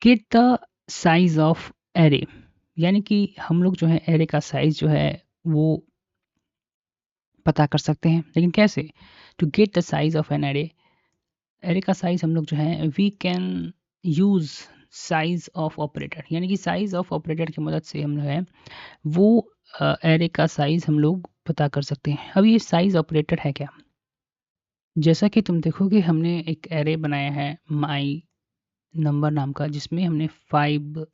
Gate the size of array, यानी कि हम लोग जो है एरे का साइज जो है वो पता कर सकते हैं, लेकिन कैसे? To get the size of an array, array का साइज हम लोग जो है we can use size of operator, यानी कि साइज ऑफ ऑपरेटर की मदद से हम जो है वो एरे का साइज हम लोग पता कर सकते हैं। अब ये साइज ऑपरेटर है क्या? जैसा कि तुम देखोगे हमने एक एरे बनाया है माई नंबर नाम का, जिसमें हमने 5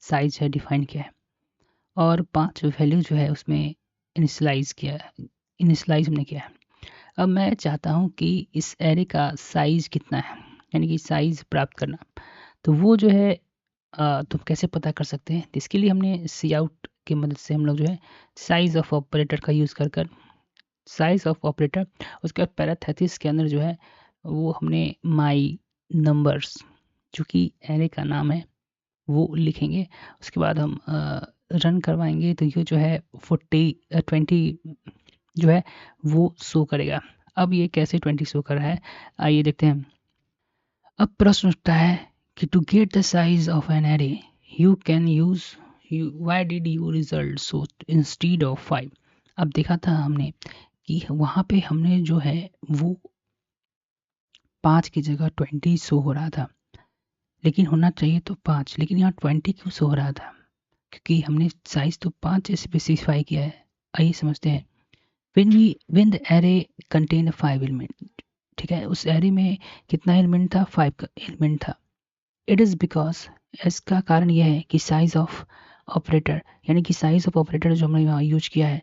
साइज है डिफाइन किया है और 5 वैल्यू जो है उसमें इनिशलाइज हमने किया है। अब मैं चाहता हूँ कि इस एरे का साइज कितना है, यानी कि साइज प्राप्त करना। तो वो जो है तुम कैसे पता कर सकते हैं? तो इसके लिए हमने सी आउट की मदद से हम लोग जो है साइज ऑफ ऑपरेटर का यूज़ कर कर साइज ऑफ ऑपरेटर, उसके बाद पैराथेसिस के अंदर जो है वो हमने माई नंबर्स, जो कि एरे का नाम है, वो लिखेंगे। उसके बाद हम रन करवाएंगे तो ये जो है 20 जो है वो शो करेगा। अब ये कैसे 20 शो कर रहा है, आइए देखते हैं। अब प्रश्न उठता है कि to get the size of an array you can use why did you result so instead of 5। अब देखा था हमने कि वहाँ पे हमने जो है वो 5 की जगह 20 शो हो रहा था, लेकिन होना चाहिए तो 5, लेकिन यहाँ 20 क्यों शो हो रहा था? क्योंकि हमने साइज तो 5 स्पेसिफाई किया है। आइए समझते हैं। when the array contain 5 element, ठीक है, उस एरे में कितना एलिमेंट था? 5 का एलिमेंट था। इट इज़ बिकॉज, इसका कारण यह है कि साइज ऑफ ऑपरेटर, यानी कि साइज ऑफ ऑपरेटर जो हमने यहाँ यूज किया है,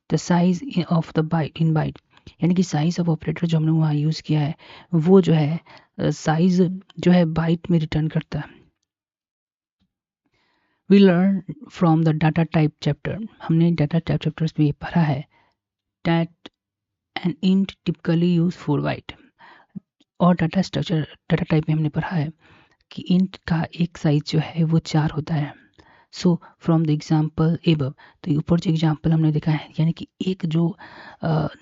the size of the byte in byte, यानी कि साइज ऑफ ऑपरेटर जो हमने वहाँ यूज किया है वो जो है साइज जो है बाइट में रिटर्न करता है। We learn from the data type chapter, हमने डाटा टाइप चैप्टर्स में ये पढ़ा है that an int typically used for byte, और डाटा स्ट्रक्चर डाटा टाइप में हमने पढ़ा है कि इंट का एक साइज जो है वो 4 होता है। So from the example above, तो ऊपर जो एग्जाम्पल हमने देखा है, यानी कि एक जो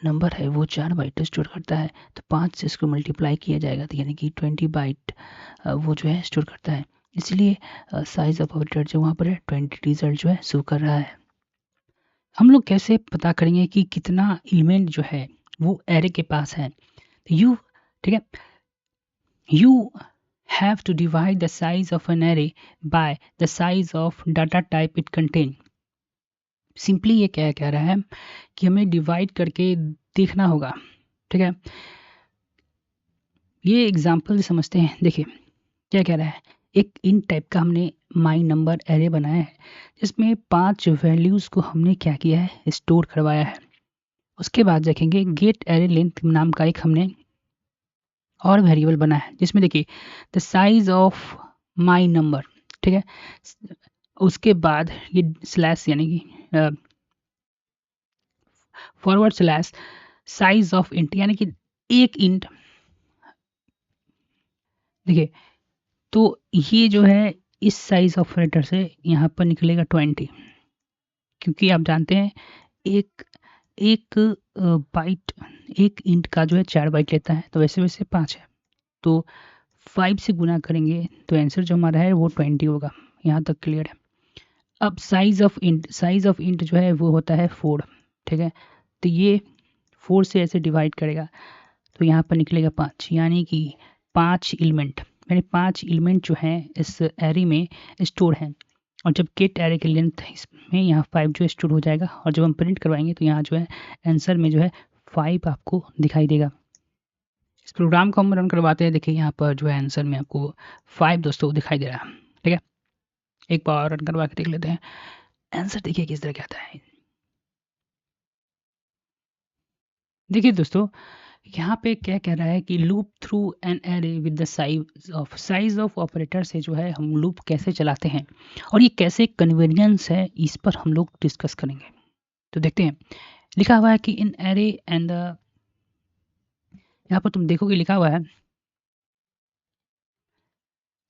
नंबर है वो 4 बाइट स्टोर करता है, तो 5 से इसको मल्टीप्लाई किया जाएगा, तो यानी कि 20 बाइट वो जो है स्टोर करता है। इसलिए साइज ऑफ ऑपरेटर जो वहाँ पर है 20 रिजल्ट जो है शो कर रहा है। हम लोग कैसे पता करेंगे कि कितना एलिमेंट जो है वो एरे के पास है? यू, ठीक है, you have to divide the size of an array by the size of data type it contain. Simply ये क्या कह रहा है कि हमें डिवाइड करके देखना होगा, ठीक है। ये एग्जांपल समझते हैं। देखिए क्या कह रहा है, एक इन टाइप का हमने माई नंबर एरे बनाया है जिसमें 5 वैल्यूज को हमने क्या किया है, स्टोर करवाया है। उसके बाद देखेंगे गेट एरे लेंथ नाम का एक हमने और वेरिएबल बना है जिसमें देखिए the size of my number, ठीक है। उसके बाद ये स्लैश, यानी कि forward slash size of int, यानी कि एक इंट। देखिए तो ये जो है इस साइज ऑपरेटर से यहाँ पर निकलेगा 20, क्योंकि आप जानते हैं एक एक बाइट, एक इंट का जो है 4 बाइट लेता है, तो वैसे वैसे 5 है, तो 5 से गुना करेंगे तो आंसर जो हमारा है वो 20 होगा। यहाँ तक क्लियर है। अब साइज ऑफ इंट जो है वो होता है 4, ठीक है। तो ये 4 से ऐसे डिवाइड करेगा तो यहाँ पर निकलेगा 5, यानी कि 5 एलिमेंट, यानी 5 एलिमेंट जो हैं इस एरे में स्टोर हैं। और जब गेट एरे की लेंथ इसमें यहाँ 5 जो स्टोर हो जाएगा, और जब हम प्रिंट करवाएंगे तो यहाँ जो है आंसर में जो है 5 आपको दिखाई देगा। इस प्रोग्राम को हम रन करवाते हैं। देखिए यहाँ पर जो है आंसर में आपको 5 दोस्तों दिखाई दे रहा है, ठीक है। एक बार रन करवा के देख लेते हैं आंसर, देखिए किस तरह क्या आता है। देखिए दोस्तों यहाँ पे क्या कह रहा है कि loop through an array with the size of operator से जो है हम लूप कैसे चलाते हैं और ये कैसे कन्वीनियंस है, इस पर हम लोग डिस्कस करेंगे। तो देखते हैं। लिखा हुआ है कि इन एरे एंड द, यहाँ पर तुम देखोगे लिखा हुआ है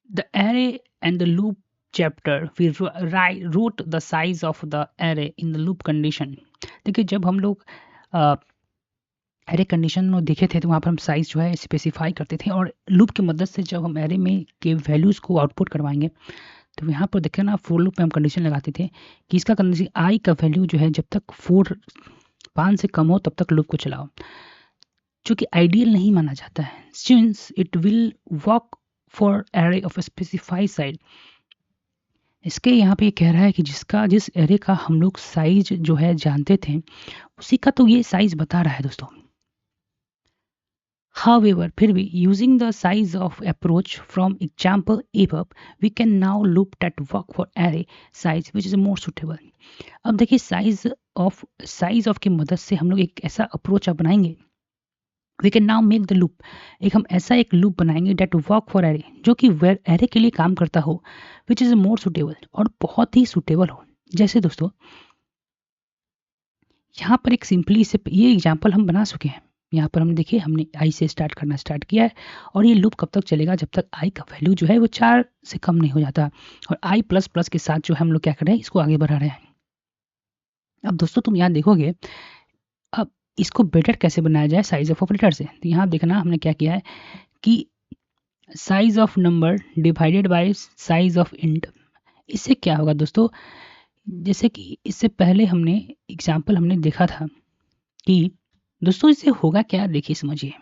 the array and the loop chapter we wrote the size of the array in the loop condition. देखिए जब हम लोग एरे कंडीशन में देखे थे तो वहाँ पर हम साइज़ जो है स्पेसिफाई करते थे, और लूप की मदद से जब हम एरे में के वैल्यूज़ को आउटपुट करवाएंगे तो यहाँ पर देखें ना, फोर लूप में हम कंडीशन लगाते थे कि इसका कंडीशन आई का वैल्यू जो है जब तक 5 से कम हो तब तक लूप को चलाओ, जो कि आइडियल नहीं माना जाता है, since it will work for array of specify size. इसके यहाँ पे ये कह रहा है कि जिस एरे का हम लोग साइज जो है जानते थे उसी का तो ये साइज बता रहा है दोस्तों। However, फिर भी using the size of approach from example above, we can now loop that work for array size which is more suitable. अब देखिए साइज ऑफ की मदद से हम लोग एक ऐसा अप्रोच अपनाएंगे, we can now make the loop, हम ऐसा एक लूप बनाएंगे डेट वर्क फॉर एरे, जो कि वेर एरे के लिए काम करता हो, विच इज़ मोर सुटेबल, और बहुत ही सुटेबल हो। जैसे दोस्तों यहाँ पर एक सिंपली से ये एग्जाम्पल हम बना चुके हैं। यहाँ पर हम देखिए हमने आई से स्टार्ट किया है, और ये लूप कब तक चलेगा, जब तक आई का वैल्यू जो है वो 4 से कम नहीं हो जाता, और आई प्लस प्लस के साथ जो है हम लोग क्या कर रहे हैं, इसको आगे बढ़ा रहे हैं। अब दोस्तों तुम यहाँ देखोगे, अब इसको बेटर कैसे बनाया जाए साइज ऑफ ऑपरेटर से, तो यहाँ देखना हमने क्या किया है कि size of number divided by size of int. इससे क्या होगा दोस्तों, जैसे कि इससे पहले हमने एग्जाम्पल हमने देखा था कि दोस्तों इससे होगा क्या, देखिए समझिए।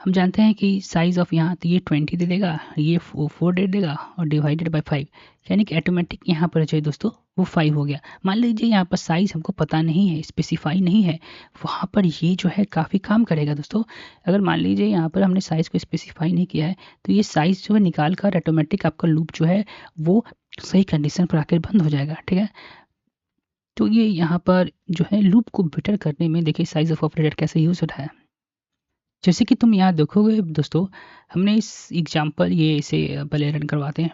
हम जानते हैं कि साइज ऑफ यहाँ तो ये 20 दे देगा, ये 4 दे देगा, और डिवाइडेड बाय 5, यानी कि ऑटोमेटिक यहाँ पर चाहिए दोस्तों वो 5 हो गया। मान लीजिए यहाँ पर साइज हमको पता नहीं है, स्पेसिफाई नहीं है, वहाँ पर ये जो है काफ़ी काम करेगा दोस्तों। अगर मान लीजिए यहाँ पर हमने साइज़ को स्पेसिफाई नहीं किया है तो ये साइज़ जो है निकाल कर ऑटोमेटिक आपका लूप जो है वो सही कंडीशन पर आकर बंद हो जाएगा, ठीक है। तो ये यहाँ पर जो है लूप को बेटर करने में देखिए साइज ऑफ ऑपरेटर कैसे यूज़ होता है। जैसे कि तुम यहाँ देखोगे दोस्तों, हमने इस एग्जाम्पल ये इसे पहले रन करवाते हैं,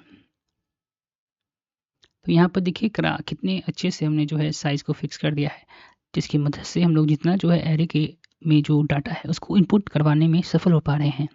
तो यहाँ पर देखिए कितने अच्छे से हमने जो है साइज़ को फिक्स कर दिया है, जिसकी मदद से हम लोग जितना जो है एरे के में जो डाटा है उसको इनपुट करवाने में सफल हो पा रहे हैं।